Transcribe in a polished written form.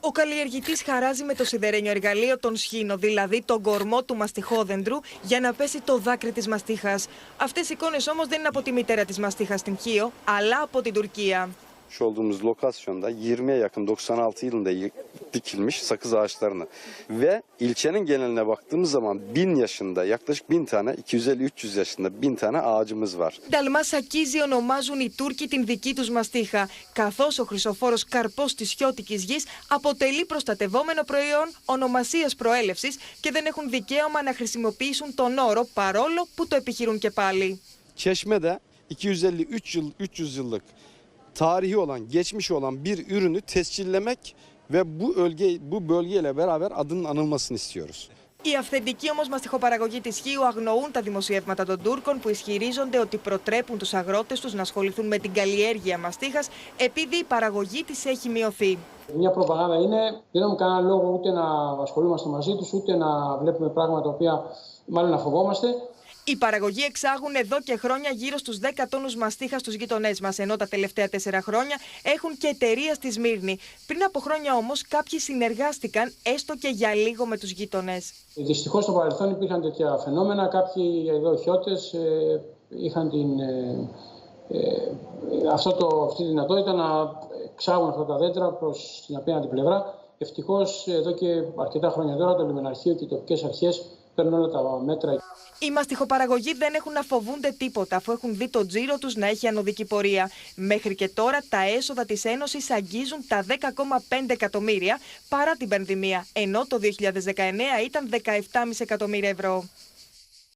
Ο καλλιεργητής χαράζει με το σιδερένιο εργαλείο τον σχήνο, δηλαδή τον κορμό του μαστιχόδεντρου, για να πέσει το δάκρυ της μαστίχας. Αυτές οι εικόνες όμως δεν είναι από τη μητέρα της μαστίχας στην Χίο, αλλά από την Τουρκία. Şu olduğumuz lokasyonda 20'ye yakın 96 yılında dikilmiş sakız ağaçlarını ve ilçenin geneline baktığımız zaman 1000 yaşında yaklaşık 1000 tane 250-300 yaşında 1000 tane ağacımız var. Νταλμά σακίζει ονομάζουν οι Τούρκοι την δική τους μαστίχα, καθώς ο χρυσοφόρος καρπός της χιώτικης γης αποτελεί προστατευόμενο προϊόν ονομασίας προέλευσης και δεν έχουν δικαίωμα να χρησιμοποιήσουν τον όρο, παρόλο που το επιχειρούν και πάλι. Çeşme'de 250-300 yıllık tarihi olan, geçmiş olan bir ürünü tescillemek ve bu bölgeyle beraber adının anılmasını istiyoruz. Οι αυθεντικοί όμως μαστιχοπαραγωγοί της Χίου αγνοούν τα δημοσιεύματα των Τούρκων που ισχυρίζονται ότι προτρέπουν τους αγρότες τους να ασχοληθούν με την καλλιέργεια μαστίχας επειδή η παραγωγή της έχει μειωθεί. Μια προπαγάνδα είναι, δεν έχουμε κανένα λόγο ούτε να ασχολούμαστε μαζί τους, ούτε να βλέπουμε πράγματα τα οποία μάλλον να φοβόμαστε. Οι παραγωγοί εξάγουν εδώ και χρόνια γύρω στους 10 τόνους μαστίχα στους γείτονές μας, ενώ τα τελευταία 4 χρόνια έχουν και εταιρεία στη Σμύρνη. Πριν από χρόνια όμως κάποιοι συνεργάστηκαν έστω και για λίγο με τους γείτονες. Δυστυχώς στο παρελθόν υπήρχαν τέτοια φαινόμενα. Κάποιοι εδώ χιώτες είχαν αυτή τη δυνατότητα να εξάγουν αυτά τα δέντρα προς την απέναντι πλευρά. Ευτυχώς εδώ και αρκετά χρόνια τώρα το λιμεναρχείο και οι τοπικές αρχές παίρνουν όλα τα μέτρα. Οι μαστιχοπαραγωγοί δεν έχουν να φοβούνται τίποτα, αφού έχουν δει το τζίρο τους να έχει ανωδική πορεία. Μέχρι και τώρα τα έσοδα της Ένωσης αγγίζουν τα 10,5 εκατομμύρια παρά την πανδημία, ενώ το 2019 ήταν 17,5 εκατομμύρια ευρώ.